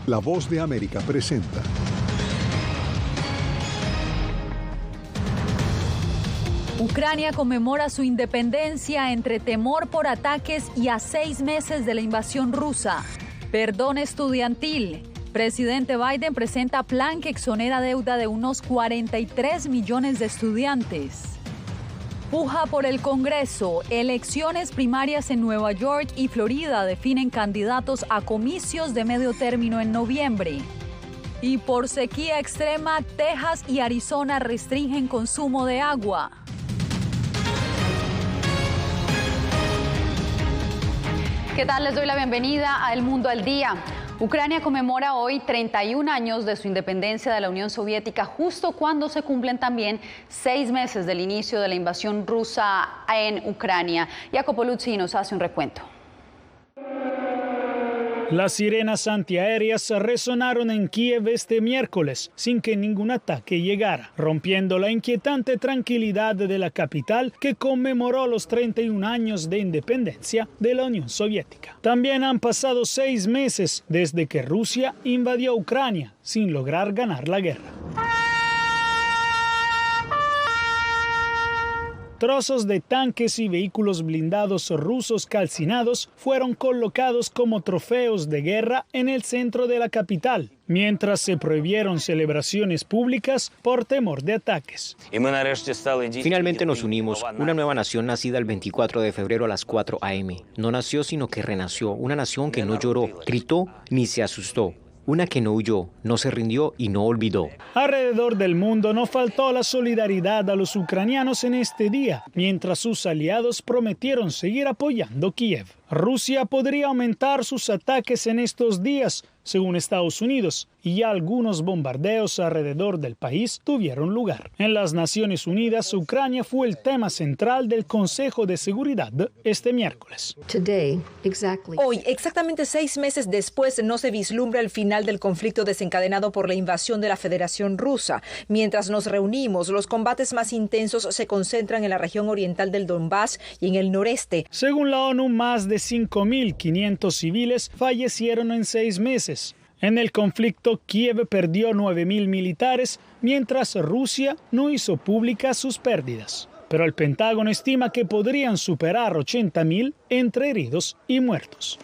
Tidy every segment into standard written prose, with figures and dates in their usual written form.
La Voz de América presenta. Ucrania conmemora su independencia entre temor por ataques y a 6 meses de la invasión rusa. Perdón estudiantil. Presidente Biden presenta plan que exonera deuda de unos 43 millones de estudiantes. Puja por el Congreso. Elecciones primarias en Nueva York y Florida definen candidatos a comicios de medio término en noviembre. Y por sequía extrema, Texas y Arizona restringen consumo de agua. ¿Qué tal? Les doy la bienvenida a El Mundo al Día. Ucrania conmemora hoy 31 años de su independencia de la Unión Soviética, justo cuando se cumplen también 6 meses del inicio de la invasión rusa en Ucrania. Jacopo Luzzi nos hace un recuento. Las sirenas antiaéreas resonaron en Kiev este miércoles sin que ningún ataque llegara, rompiendo la inquietante tranquilidad de la capital que conmemoró los 31 años de independencia de la Unión Soviética. También han pasado 6 meses desde que Rusia invadió Ucrania sin lograr ganar la guerra. Trozos de tanques y vehículos blindados rusos calcinados fueron colocados como trofeos de guerra en el centro de la capital, mientras se prohibieron celebraciones públicas por temor de ataques. Finalmente nos unimos, una nueva nación nacida el 24 de febrero a las 4 a.m. No nació, sino que renació, una nación que no lloró, gritó ni se asustó. Una que no huyó, no se rindió y no olvidó. Alrededor del mundo no faltó la solidaridad a los ucranianos en este día, mientras sus aliados prometieron seguir apoyando Kiev. Rusia podría aumentar sus ataques en estos días, según Estados Unidos, y ya algunos bombardeos alrededor del país tuvieron lugar. En las Naciones Unidas, Ucrania fue el tema central del Consejo de Seguridad este miércoles. Hoy, exactamente 6 meses después, no se vislumbra el final del conflicto desencadenado por la invasión de la Federación Rusa. Mientras nos reunimos, los combates más intensos se concentran en la región oriental del Donbass y en el noreste. Según la ONU, más de 5.500 civiles fallecieron en 6 meses. En el conflicto, Kiev perdió 9.000 militares, mientras Rusia no hizo públicas sus pérdidas. Pero el Pentágono estima que podrían superar 80.000 entre heridos y muertos.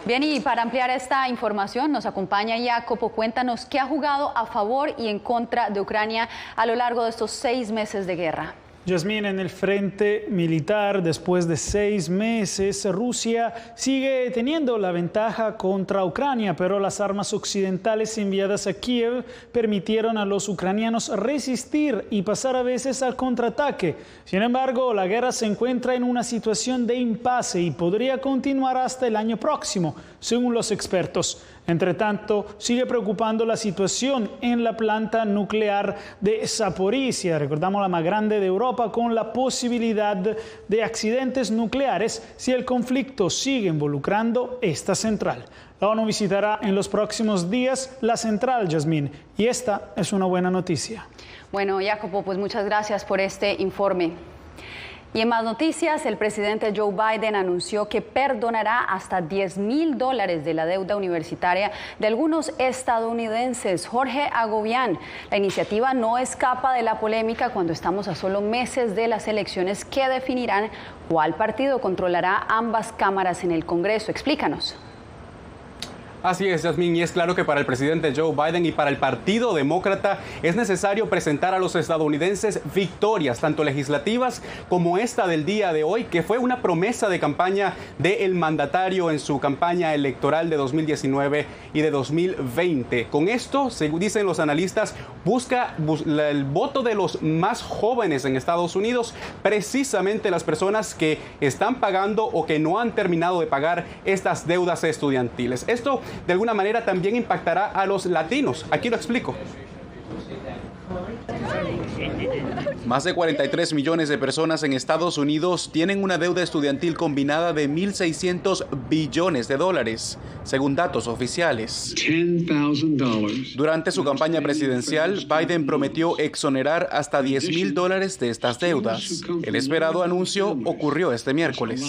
Bien, y para ampliar esta información nos acompaña Jacopo. Cuéntanos qué ha jugado a favor y en contra de Ucrania a lo largo de estos 6 meses de guerra. Yasmín, en el frente militar, después de 6 meses, Rusia sigue teniendo la ventaja contra Ucrania, pero las armas occidentales enviadas a Kiev permitieron a los ucranianos resistir y pasar a veces al contraataque. Sin embargo, la guerra se encuentra en una situación de impasse y podría continuar hasta el año próximo, según los expertos. Entre tanto, sigue preocupando la situación en la planta nuclear de Zaporizhia, recordamos la más grande de Europa, con la posibilidad de accidentes nucleares si el conflicto sigue involucrando esta central. La ONU visitará en los próximos días la central, Yasmín, y esta es una buena noticia. Bueno, Jacopo, pues muchas gracias por este informe. Y en más noticias, el presidente Joe Biden anunció que perdonará hasta $10,000 de la deuda universitaria de algunos estadounidenses. Jorge Agobián, la iniciativa no escapa de la polémica cuando estamos a solo meses de las elecciones que definirán cuál partido controlará ambas cámaras en el Congreso. Explícanos. Así es, Yasmín, y es claro que para el presidente Joe Biden y para el Partido Demócrata es necesario presentar a los estadounidenses victorias, tanto legislativas como esta del día de hoy, que fue una promesa de campaña del mandatario en su campaña electoral de 2019 y de 2020. Con esto, según dicen los analistas, busca el voto de los más jóvenes en Estados Unidos, precisamente las personas que están pagando o que no han terminado de pagar estas deudas estudiantiles. Esto de alguna manera también impactará a los latinos. Aquí lo explico. Más de 43 millones de personas en Estados Unidos tienen una deuda estudiantil combinada de 1.600 billones de dólares, según datos oficiales. Durante su campaña presidencial, Biden prometió exonerar hasta $10,000 de estas deudas. El esperado anuncio ocurrió este miércoles.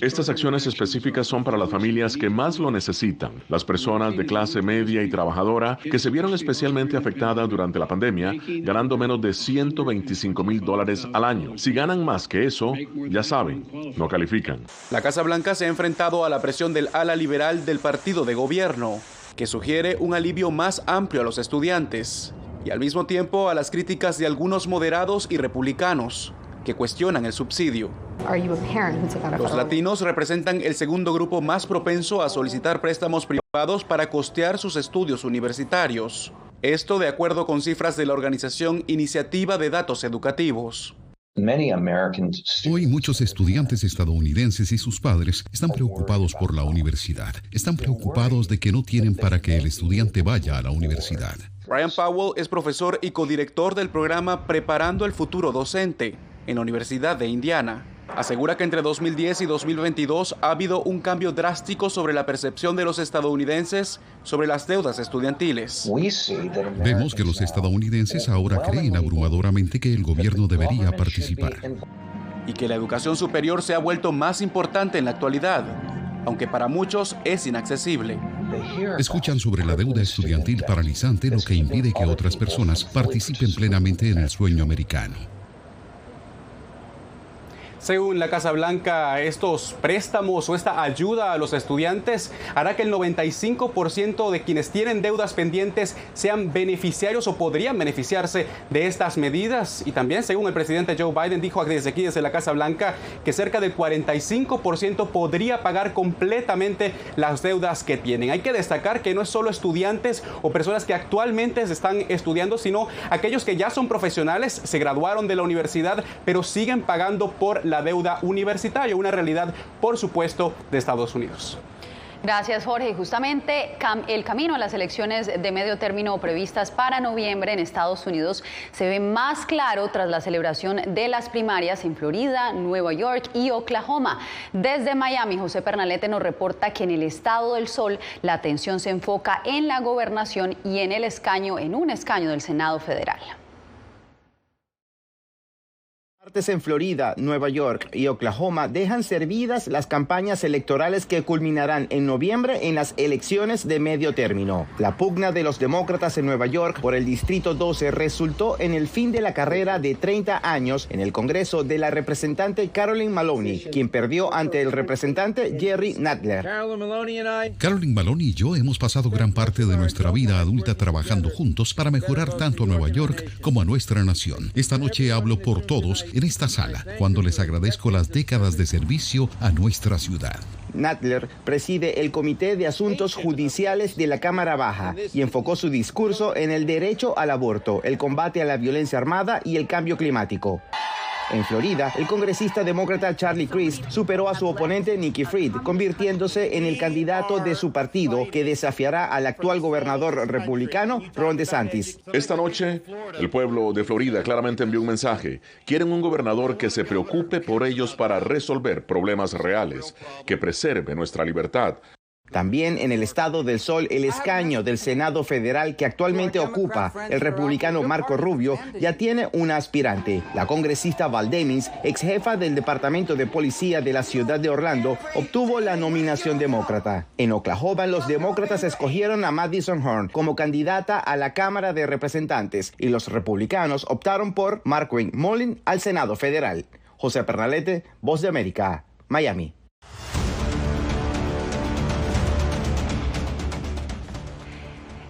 Estas acciones específicas son para las familias que más lo necesitan, las personas de clase media y trabajadora que se vieron especialmente afectadas durante la pandemia, ganando menos de $125,000 al año. Si ganan más que eso, ya saben, no califican. La Casa Blanca se ha enfrentado a la presión del ala liberal del partido de gobierno, que sugiere un alivio más amplio a los estudiantes, y al mismo tiempo a las críticas de algunos moderados y republicanos, que cuestionan el subsidio. Los latinos representan el segundo grupo más propenso a solicitar préstamos privados para costear sus estudios universitarios. Esto de acuerdo con cifras de la organización Iniciativa de Datos Educativos. Hoy muchos estudiantes estadounidenses y sus padres están preocupados por la universidad. Están preocupados de que no tienen para que el estudiante vaya a la universidad. Ryan Powell es profesor y codirector del programa Preparando el Futuro Docente en la Universidad de Indiana. Asegura que entre 2010 y 2022 ha habido un cambio drástico sobre la percepción de los estadounidenses sobre las deudas estudiantiles. Vemos que los estadounidenses ahora creen abrumadoramente que el gobierno debería participar. Y que la educación superior se ha vuelto más importante en la actualidad, aunque para muchos es inaccesible. Escuchan sobre la deuda estudiantil paralizante, lo que impide que otras personas participen plenamente en el sueño americano. Según la Casa Blanca, estos préstamos o esta ayuda a los estudiantes hará que el 95% de quienes tienen deudas pendientes sean beneficiarios o podrían beneficiarse de estas medidas. Y también, según el presidente Joe Biden, dijo desde aquí, desde la Casa Blanca, que cerca del 45% podría pagar completamente las deudas que tienen. Hay que destacar que no es solo estudiantes o personas que actualmente se están estudiando, sino aquellos que ya son profesionales, se graduaron de la universidad, pero siguen pagando por la deuda universitaria, una realidad, por supuesto, de Estados Unidos. Gracias, Jorge. Justamente el camino a las elecciones de medio término previstas para noviembre en Estados Unidos se ve más claro tras la celebración de las primarias en Florida, Nueva York y Oklahoma. Desde Miami, José Pernalete nos reporta que en el estado del Sol la atención se enfoca en la gobernación y en un escaño del Senado Federal. En Florida, Nueva York y Oklahoma dejan servidas las campañas electorales que culminarán en noviembre en las elecciones de medio término. La pugna de los demócratas en Nueva York por el Distrito 12 resultó en el fin de la carrera de 30 años en el Congreso de la representante Carolyn Maloney, quien perdió ante el representante Jerry Nadler. Carolyn Maloney y yo hemos pasado gran parte de nuestra vida adulta trabajando juntos para mejorar tanto a Nueva York como a nuestra nación. Esta noche hablo por todos en esta sala, cuando les agradezco las décadas de servicio a nuestra ciudad. Nadler preside el Comité de Asuntos Judiciales de la Cámara Baja y enfocó su discurso en el derecho al aborto, el combate a la violencia armada y el cambio climático. En Florida, el congresista demócrata Charlie Crist superó a su oponente Nikki Fried, convirtiéndose en el candidato de su partido que desafiará al actual gobernador republicano Ron DeSantis. Esta noche, el pueblo de Florida claramente envió un mensaje. Quieren un gobernador que se preocupe por ellos para resolver problemas reales, que preserve nuestra libertad. También en el estado del Sol, el escaño del Senado Federal que actualmente ocupa el republicano Marco Rubio ya tiene una aspirante. La congresista Val Demings, ex jefa del Departamento de Policía de la ciudad de Orlando, obtuvo la nominación demócrata. En Oklahoma, los demócratas escogieron a Madison Horn como candidata a la Cámara de Representantes y los republicanos optaron por Markwayne Mullin al Senado Federal. José Pernalete, Voz de América, Miami.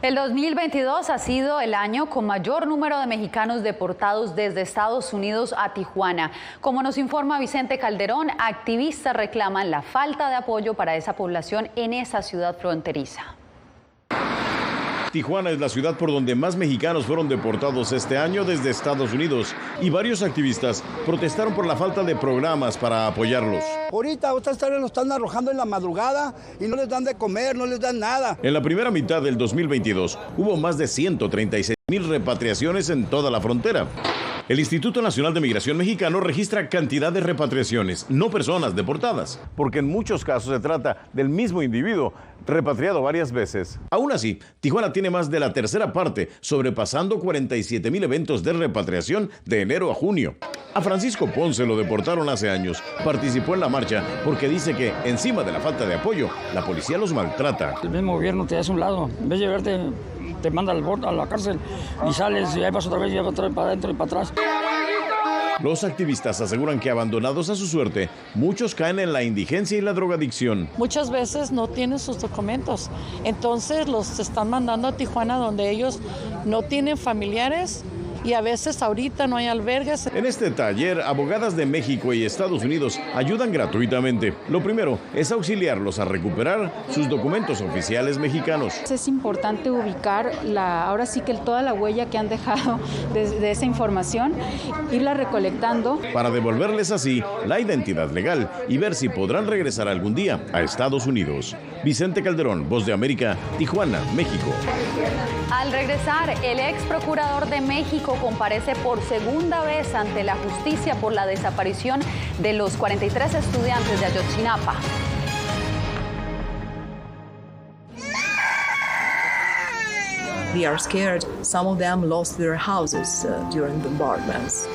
El 2022 ha sido el año con mayor número de mexicanos deportados desde Estados Unidos a Tijuana. Como nos informa Vicente Calderón, activistas reclaman la falta de apoyo para esa población en esa ciudad fronteriza. Tijuana es la ciudad por donde más mexicanos fueron deportados este año desde Estados Unidos y varios activistas protestaron por la falta de programas para apoyarlos. Ahorita otras tardes los están arrojando en la madrugada y no les dan de comer, no les dan nada. En la primera mitad del 2022 hubo más de 136,000 repatriaciones en toda la frontera. El Instituto Nacional de Migración Mexicano registra cantidad de repatriaciones, no personas deportadas, porque en muchos casos se trata del mismo individuo repatriado varias veces. Aún así, Tijuana tiene más de la tercera parte, sobrepasando 47,000 eventos de repatriación de enero a junio. A Francisco Ponce lo deportaron hace años. Participó en la marcha porque dice que, encima de la falta de apoyo, la policía los maltrata. El mismo gobierno te hace un lado. En vez de verte, te manda a la cárcel y sales y ahí vas otra vez y otra vez para adentro y para atrás. Los activistas aseguran que, abandonados a su suerte, muchos caen en la indigencia y la drogadicción. Muchas veces no tienen sus documentos, entonces los están mandando a Tijuana donde ellos no tienen familiares y a veces ahorita no hay albergues. En este taller, abogadas de México y Estados Unidos ayudan gratuitamente. Lo primero es auxiliarlos a recuperar sus documentos oficiales mexicanos. Es importante ubicar ahora sí que toda la huella que han dejado de esa información, irla recolectando. Para devolverles así la identidad legal y ver si podrán regresar algún día a Estados Unidos. Vicente Calderón, Voz de América, Tijuana, México. Al regresar, el ex procurador de México comparece por segunda vez ante la justicia por la desaparición de los 43 estudiantes de Ayotzinapa. They are scared. Some of them lost their houses during bombardments.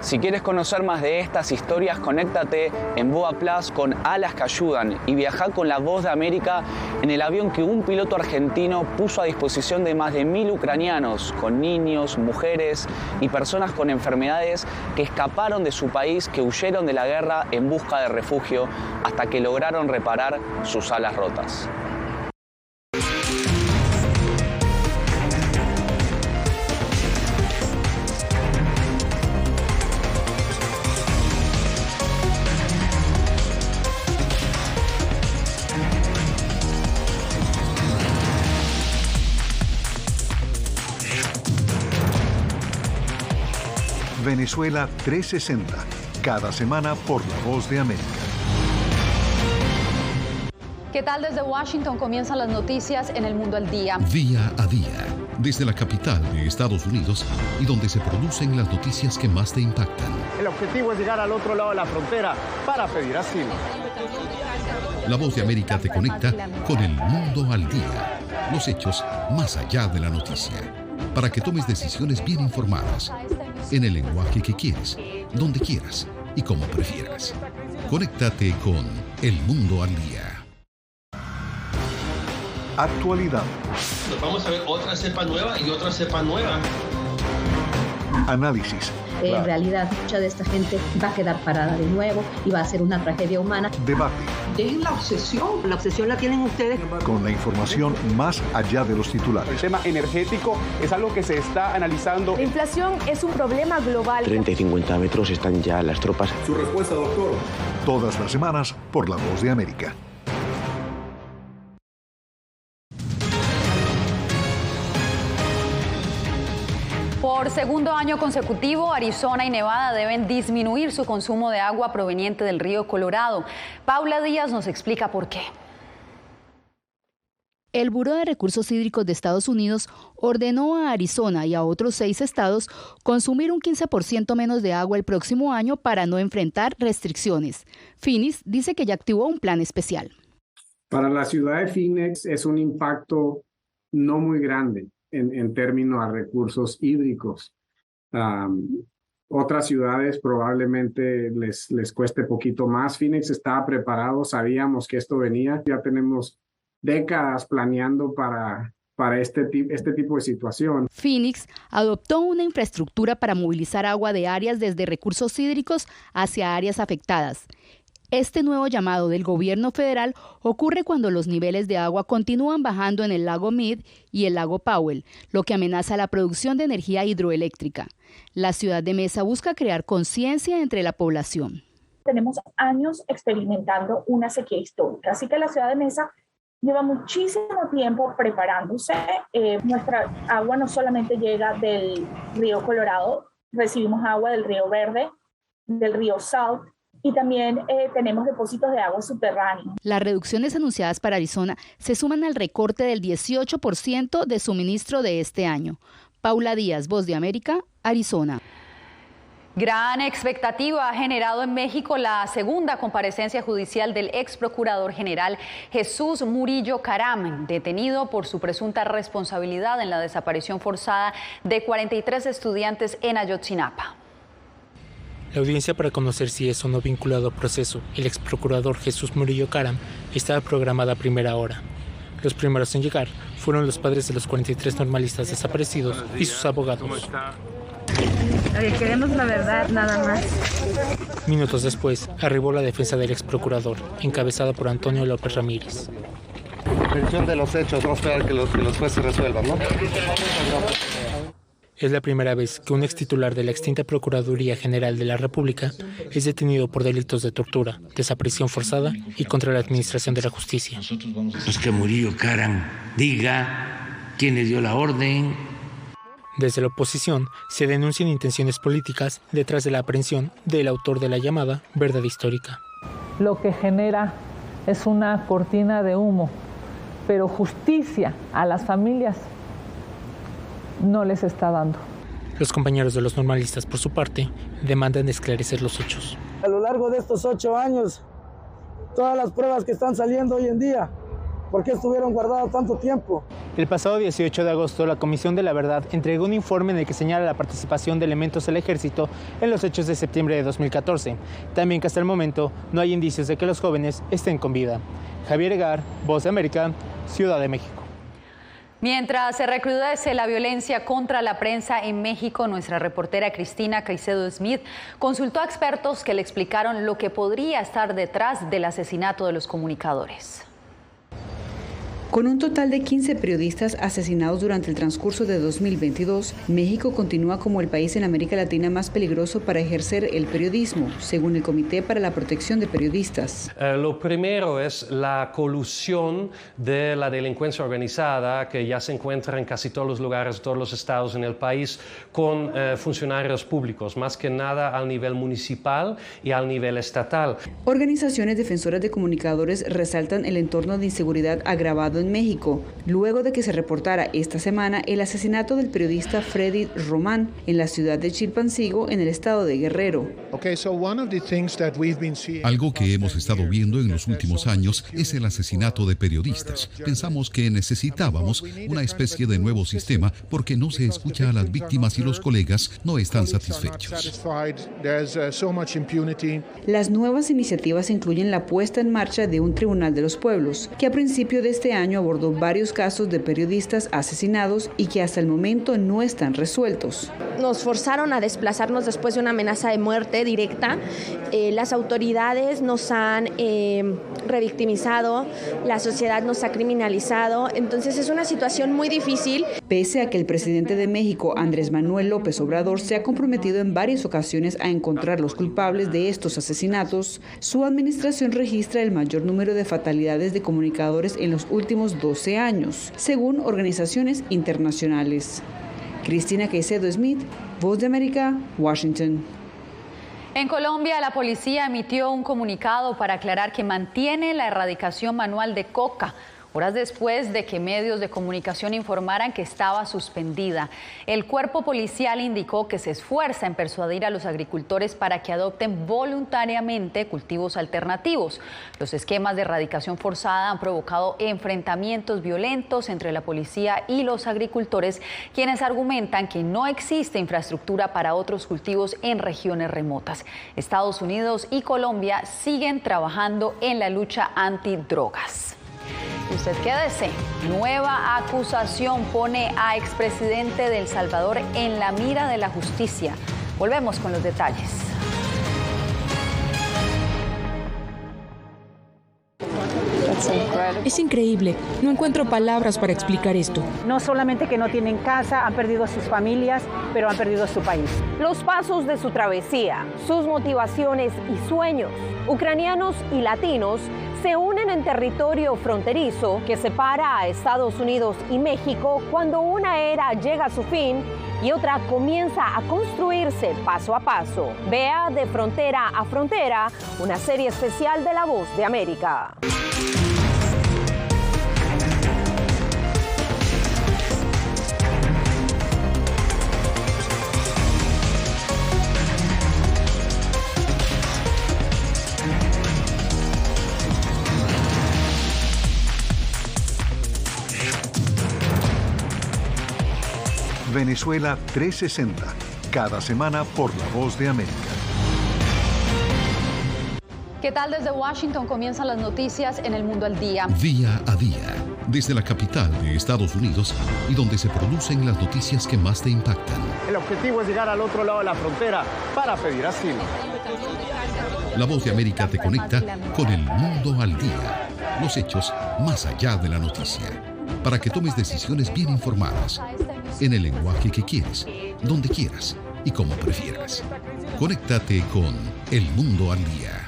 Si quieres conocer más de estas historias, conéctate en Boa Plus con Alas que Ayudan y viaja con la Voz de América en el avión que un piloto argentino puso a disposición de más de 1.000 ucranianos, con niños, mujeres y personas con enfermedades que escaparon de su país, que huyeron de la guerra en busca de refugio hasta que lograron reparar sus alas rotas. Venezuela 360, cada semana por La Voz de América. ¿Qué tal? Desde Washington comienzan las noticias en El Mundo al Día. Día a día, desde la capital de Estados Unidos y donde se producen las noticias que más te impactan. El objetivo es llegar al otro lado de la frontera para pedir asilo. La Voz de América te conecta con El Mundo al Día. Los hechos más allá de la noticia. Para que tomes decisiones bien informadas, en el lenguaje que quieres, donde quieras y como prefieras. Conéctate con El Mundo al Día. Actualidad. Nos vamos a ver otra cepa nueva y otra cepa nueva. Análisis. En realidad, mucha de esta gente va a quedar parada de nuevo y va a ser una tragedia humana. Debate. Es la obsesión la tienen ustedes. Con la información más allá de los titulares. El tema energético es algo que se está analizando. La inflación es un problema global. 30 y 50 metros están ya las tropas. Su respuesta, doctor. Todas las semanas por La Voz de América. Por segundo año consecutivo, Arizona y Nevada deben disminuir su consumo de agua proveniente del río Colorado. Paula Díaz nos explica por qué. El Buró de Recursos Hídricos de Estados Unidos ordenó a Arizona y a otros 6 estados consumir un 15% menos de agua el próximo año para no enfrentar restricciones. Phoenix dice que ya activó un plan especial. Para la ciudad de Phoenix es un impacto no muy grande en términos a recursos hídricos. Otras ciudades probablemente les cueste poquito más. Phoenix estaba preparado, sabíamos que esto venía. Ya tenemos décadas planeando para este tipo de situación. Phoenix adoptó una infraestructura para movilizar agua de áreas desde recursos hídricos hacia áreas afectadas. Este nuevo llamado del gobierno federal ocurre cuando los niveles de agua continúan bajando en el lago Mead y el lago Powell, lo que amenaza la producción de energía hidroeléctrica. La ciudad de Mesa busca crear conciencia entre la población. Tenemos años experimentando una sequía histórica, así que la ciudad de Mesa lleva muchísimo tiempo preparándose. Nuestra agua no solamente llega del río Colorado, recibimos agua del río Verde, del río Salt, y también tenemos depósitos de agua subterránea. Las reducciones anunciadas para Arizona se suman al recorte del 18% de suministro de este año. Paula Díaz, Voz de América, Arizona. Gran expectativa ha generado en México la segunda comparecencia judicial del ex procurador general Jesús Murillo Caram, detenido por su presunta responsabilidad en la desaparición forzada de 43 estudiantes en Ayotzinapa. La audiencia para conocer si es o no vinculado a proceso el ex procurador Jesús Murillo Caram estaba programada a primera hora. Los primeros en llegar fueron los padres de los 43 normalistas desaparecidos y sus abogados. Queremos la verdad, nada más. Minutos después, arribó la defensa del ex procurador, encabezada por Antonio López Ramírez. Versión de los hechos, vamos a esperar que los jueces resuelvan, ¿no? Es la primera vez que un ex titular de la extinta Procuraduría General de la República es detenido por delitos de tortura, desaparición forzada y contra la administración de la justicia. Pues que Murillo Caram diga quién le dio la orden. Desde la oposición se denuncian intenciones políticas detrás de la aprehensión del autor de la llamada verdad histórica. Lo que genera es una cortina de humo, pero justicia a las familias no les está dando. Los compañeros de los normalistas, por su parte, demandan esclarecer los hechos. A lo largo de estos 8 años, todas las pruebas que están saliendo hoy en día, ¿por qué estuvieron guardadas tanto tiempo? El pasado 18 de agosto, la Comisión de la Verdad entregó un informe en el que señala la participación de elementos del ejército en los hechos de septiembre de 2014. También que hasta el momento no hay indicios de que los jóvenes estén con vida. Javier Egar, Voz de América, Ciudad de México. Mientras se recrudece la violencia contra la prensa en México, nuestra reportera Cristina Caicedo Smith consultó a expertos que le explicaron lo que podría estar detrás del asesinato de los comunicadores. Con un total de 15 periodistas asesinados durante el transcurso de 2022, México continúa como el país en América Latina más peligroso para ejercer el periodismo, según el Comité para la Protección de Periodistas. Lo primero es la colusión de la delincuencia organizada que ya se encuentra en casi todos los lugares, todos los estados en el país, con funcionarios públicos, más que nada al nivel municipal y al nivel estatal. Organizaciones defensoras de comunicadores resaltan el entorno de inseguridad agravado en México, luego de que se reportara esta semana el asesinato del periodista Freddy Román en la ciudad de Chilpancingo, en el estado de Guerrero. Algo que hemos estado viendo en los últimos años es el asesinato de periodistas. Pensamos que necesitábamos una especie de nuevo sistema porque no se escucha a las víctimas y los colegas no están satisfechos. Las nuevas iniciativas incluyen la puesta en marcha de un tribunal de los pueblos, que a principio de este año abordó varios casos de periodistas asesinados y que hasta el momento no están resueltos. Nos forzaron a desplazarnos después de una amenaza de muerte directa. Las autoridades nos han revictimizado, la sociedad nos ha criminalizado, entonces es una situación muy difícil. Pese a que el presidente de México, Andrés Manuel López Obrador, se ha comprometido en varias ocasiones a encontrar los culpables de estos asesinatos, su administración registra el mayor número de fatalidades de comunicadores en los últimos 12 años, según organizaciones internacionales. Cristina Caicedo Smith, Voz de América, Washington. En Colombia, la policía emitió un comunicado para aclarar que mantiene la erradicación manual de coca, horas después de que medios de comunicación informaran que estaba suspendida. El cuerpo policial indicó que se esfuerza en persuadir a los agricultores para que adopten voluntariamente cultivos alternativos. Los esquemas de erradicación forzada han provocado enfrentamientos violentos entre la policía y los agricultores, quienes argumentan que no existe infraestructura para otros cultivos en regiones remotas. Estados Unidos y Colombia siguen trabajando en la lucha antidrogas. Usted quédese. Nueva acusación pone a expresidente de El Salvador en la mira de la justicia. Volvemos con los detalles. Es increíble. No encuentro palabras para explicar esto. No solamente que no tienen casa, han perdido a sus familias, pero han perdido a su país. Los pasos de su travesía, sus motivaciones y sueños. Ucranianos y latinos se unen en territorio fronterizo que separa a Estados Unidos y México cuando una era llega a su fin y otra comienza a construirse paso a paso. Vea De Frontera a Frontera, una serie especial de La Voz de América. Venezuela 360, cada semana por La Voz de América. ¿Qué tal? Desde Washington comienzan las noticias en El Mundo al Día. Día a día, desde la capital de Estados Unidos y donde se producen las noticias que más te impactan. El objetivo es llegar al otro lado de la frontera para pedir asilo. La Voz de América te conecta con El Mundo al Día. Los hechos más allá de la noticia. Para que tomes decisiones bien informadas. En el lenguaje que quieres, donde quieras y como prefieras. Conéctate con El Mundo al Día.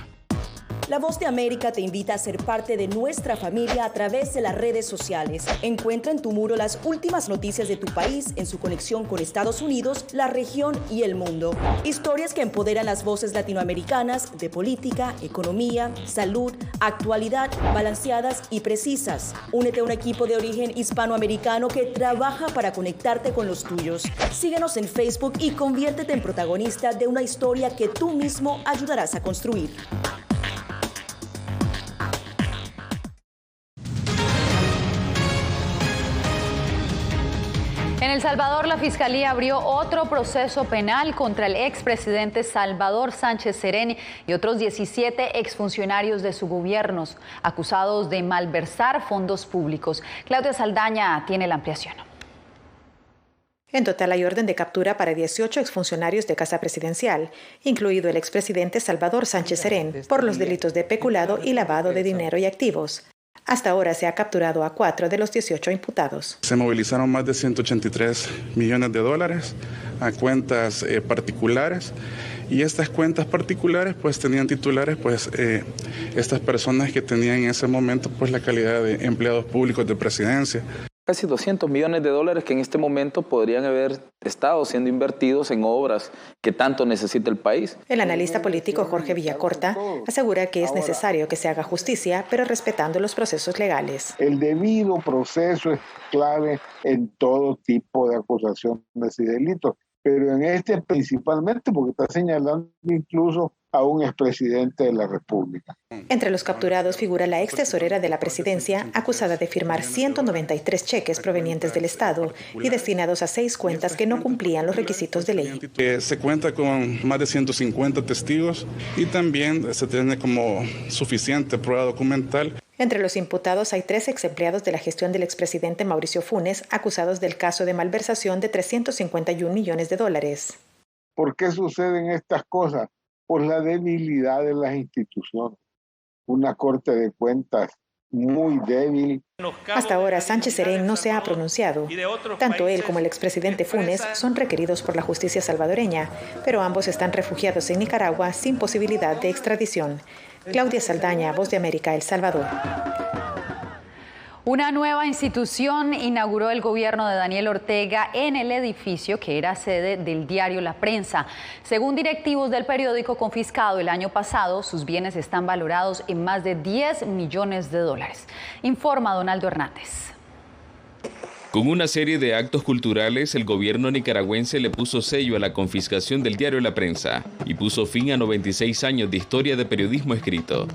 La Voz de América te invita a ser parte de nuestra familia a través de las redes sociales. Encuentra en tu muro las últimas noticias de tu país en su conexión con Estados Unidos, la región y el mundo. Historias que empoderan las voces latinoamericanas de política, economía, salud, actualidad, balanceadas y precisas. Únete a un equipo de origen hispanoamericano que trabaja para conectarte con los tuyos. Síguenos en Facebook y conviértete en protagonista de una historia que tú mismo ayudarás a construir. En El Salvador, la Fiscalía abrió otro proceso penal contra el expresidente Salvador Sánchez Serén y otros 17 exfuncionarios de su gobierno, acusados de malversar fondos públicos. Claudia Saldaña tiene la ampliación. En total hay orden de captura para 18 exfuncionarios de Casa Presidencial, incluido el expresidente Salvador Sánchez Serén, por los delitos de peculado y lavado de dinero y activos. Hasta ahora se ha capturado a 4 de los 18 imputados. Se movilizaron más de 183 millones de dólares a cuentas particulares, y estas cuentas particulares pues tenían titulares estas personas que tenían en ese momento pues la calidad de empleados públicos de presidencia. Casi 200 millones de dólares que en este momento podrían haber estado siendo invertidos en obras que tanto necesita el país. El analista político Jorge Villacorta asegura que es necesario que se haga justicia, pero respetando los procesos legales. El debido proceso es clave en todo tipo de acusaciones y delitos, pero en este principalmente porque está señalando incluso a un expresidente de la República. Entre los capturados figura la ex tesorera de la presidencia, acusada de firmar 193 cheques provenientes del Estado y destinados a 6 cuentas que no cumplían los requisitos de ley. Se cuenta con más de 150 testigos y también se tiene como suficiente prueba documental. Entre los imputados hay 3 ex empleados de la gestión del expresidente Mauricio Funes, acusados del caso de malversación de 351 millones de dólares. ¿Por qué suceden estas cosas? Por la debilidad de las instituciones. Una Corte de Cuentas muy débil. Hasta ahora, Sánchez Serén no se ha pronunciado. Tanto él como el expresidente Funes son requeridos por la justicia salvadoreña, pero ambos están refugiados en Nicaragua sin posibilidad de extradición. Claudia Saldaña, Voz de América, El Salvador. Una nueva institución inauguró el gobierno de Daniel Ortega en el edificio que era sede del diario La Prensa. Según directivos del periódico confiscado el año pasado, sus bienes están valorados en más de 10 millones de dólares. Informa Donaldo Hernández. Con una serie de actos culturales, el gobierno nicaragüense le puso sello a la confiscación del diario La Prensa y puso fin a 96 años de historia de periodismo escrito.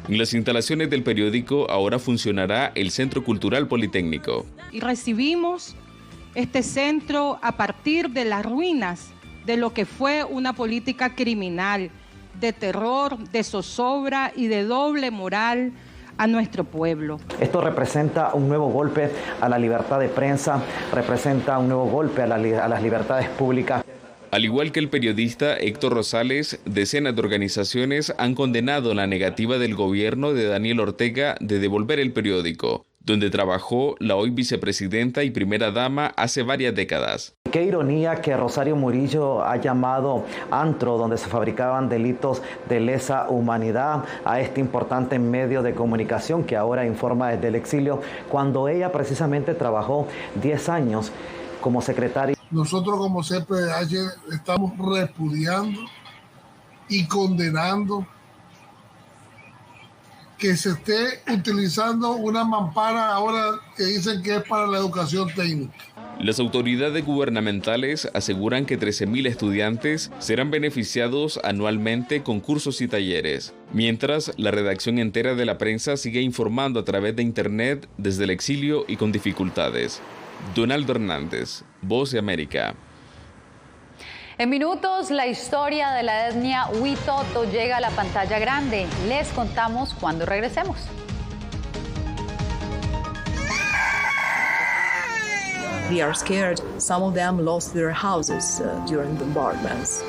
En las instalaciones del periódico ahora funcionará el Centro Cultural Politécnico. Y recibimos este centro a partir de las ruinas de lo que fue una política criminal, de terror, de zozobra y de doble moral a nuestro pueblo. Esto representa un nuevo golpe a la libertad de prensa, representa un nuevo golpe a las libertades públicas. Al igual que el periodista Héctor Rosales, decenas de organizaciones han condenado la negativa del gobierno de Daniel Ortega de devolver el periódico, donde trabajó la hoy vicepresidenta y primera dama hace varias décadas. Qué ironía que Rosario Murillo ha llamado antro donde se fabricaban delitos de lesa humanidad a este importante medio de comunicación que ahora informa desde el exilio, cuando ella precisamente trabajó 10 años como secretaria. Nosotros como CPDH estamos repudiando y condenando que se esté utilizando una mampara ahora que dicen que es para la educación técnica. Las autoridades gubernamentales aseguran que 13.000 estudiantes serán beneficiados anualmente con cursos y talleres, mientras la redacción entera de La Prensa sigue informando a través de Internet desde el exilio y con dificultades. Donaldo Hernández, Voz de América. En minutos, la historia de la etnia Huitoto llega a la pantalla grande. Les contamos cuando regresemos. They are scared. Some of them lost their houses during bombardments.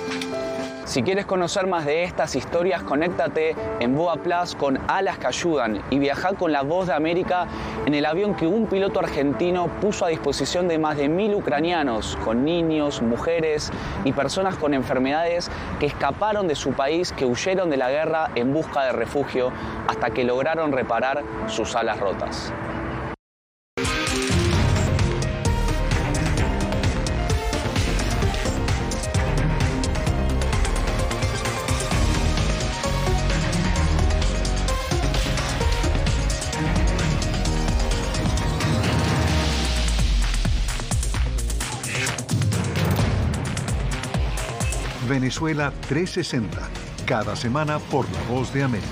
Si quieres conocer más de estas historias, conéctate en Boa Plus con Alas que Ayudan y viaja con la Voz de América en el avión que un piloto argentino puso a disposición de más de 1000 ucranianos, con niños, mujeres y personas con enfermedades que escaparon de su país, que huyeron de la guerra en busca de refugio hasta que lograron reparar sus alas rotas. Venezuela 360, cada semana por La Voz de América.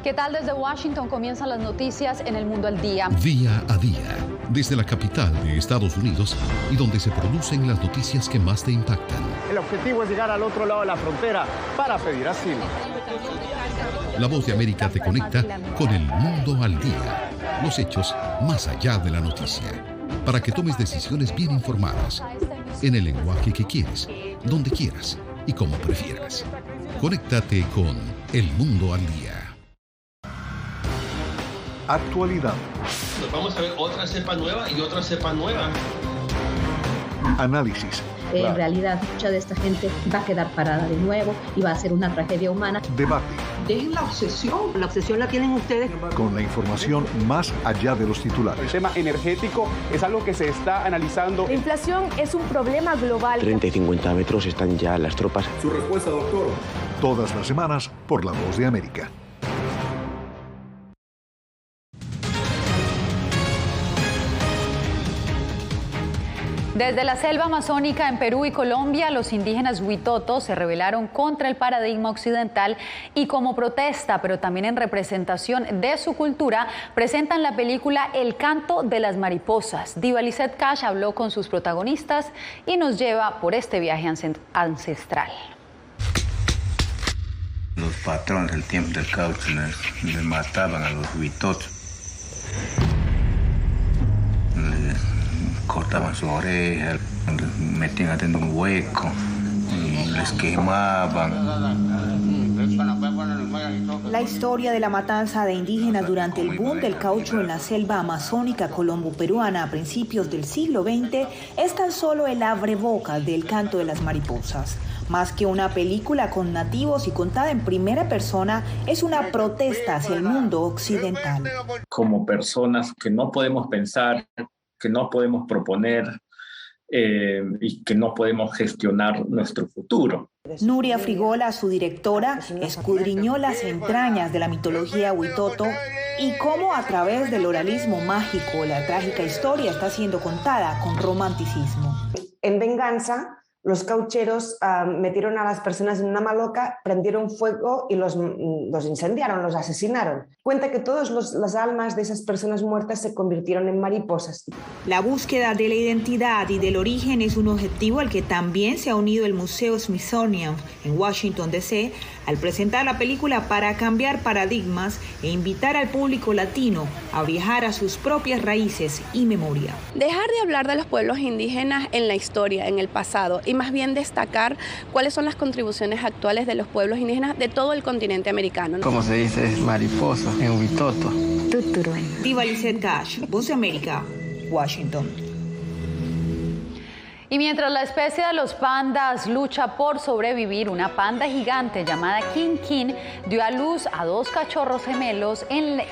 ¿Qué tal? Desde Washington comienzan las noticias en El Mundo al Día. Día a día, desde la capital de Estados Unidos y donde se producen las noticias que más te impactan. El objetivo es llegar al otro lado de la frontera para pedir asilo. La Voz de América te conecta con El Mundo al Día. Los hechos más allá de la noticia. Para que tomes decisiones bien informadas. En el lenguaje que quieres, donde quieras y como prefieras. Conéctate con El Mundo al Día. Actualidad. Nos vamos a ver otra cepa nueva y otra cepa nueva. Análisis. En realidad, mucha de esta gente va a quedar parada de nuevo y va a ser una tragedia humana. Debate. Dejen la obsesión la tienen ustedes. Con la información más allá de los titulares. El tema energético es algo que se está analizando. La inflación es un problema global. 30 y 50 metros están ya las tropas. Su respuesta, doctor. Todas las semanas por La Voz de América. Desde la selva amazónica en Perú y Colombia, los indígenas Huitoto se rebelaron contra el paradigma occidental y como protesta, pero también en representación de su cultura, presentan la película El Canto de las Mariposas. Diva Lizette Cash habló con sus protagonistas y nos lleva por este viaje ancestral. Los patrones del tiempo del caucho les mataban a los Huitotos. Cortaban su oreja, les metían adentro un hueco y les quemaban. La historia de la matanza de indígenas durante el boom del caucho en la selva amazónica colombo-peruana a principios del siglo XX es tan solo el abrebocas del Canto de las Mariposas. Más que una película con nativos y contada en primera persona, es una protesta hacia el mundo occidental. Como personas que no podemos pensar, que no podemos proponer y que no podemos gestionar nuestro futuro. Nuria Frigola, su directora, escudriñó las entrañas de la mitología Huitoto y cómo a través del oralismo mágico la trágica historia está siendo contada con romanticismo. En venganza, los caucheros metieron a las personas en una maloca, prendieron fuego y los incendiaron, los asesinaron. Cuenta que todas las almas de esas personas muertas se convirtieron en mariposas. La búsqueda de la identidad y del origen es un objetivo al que también se ha unido el Museo Smithsonian en Washington, D.C., al presentar la película para cambiar paradigmas e invitar al público latino a viajar a sus propias raíces y memoria. Dejar de hablar de los pueblos indígenas en la historia, en el pasado, y más bien destacar cuáles son las contribuciones actuales de los pueblos indígenas de todo el continente americano. Como se dice, es mariposa en Huitoto. Diva Lizette Cash, Voz de América, Washington. Y mientras la especie de los pandas lucha por sobrevivir, una panda gigante llamada King King dio a luz a 2 cachorros gemelos en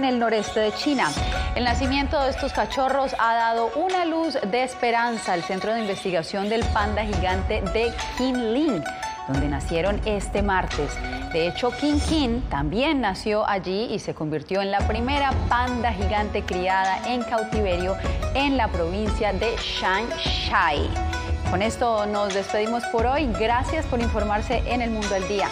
el noreste de China. El nacimiento de estos cachorros ha dado una luz de esperanza al Centro de Investigación del Panda Gigante de Kinling, donde nacieron este martes. De hecho, King King también nació allí y se convirtió en la primera panda gigante criada en cautiverio en la provincia de Shanxi. Con esto nos despedimos por hoy. Gracias por informarse en El Mundo al Día.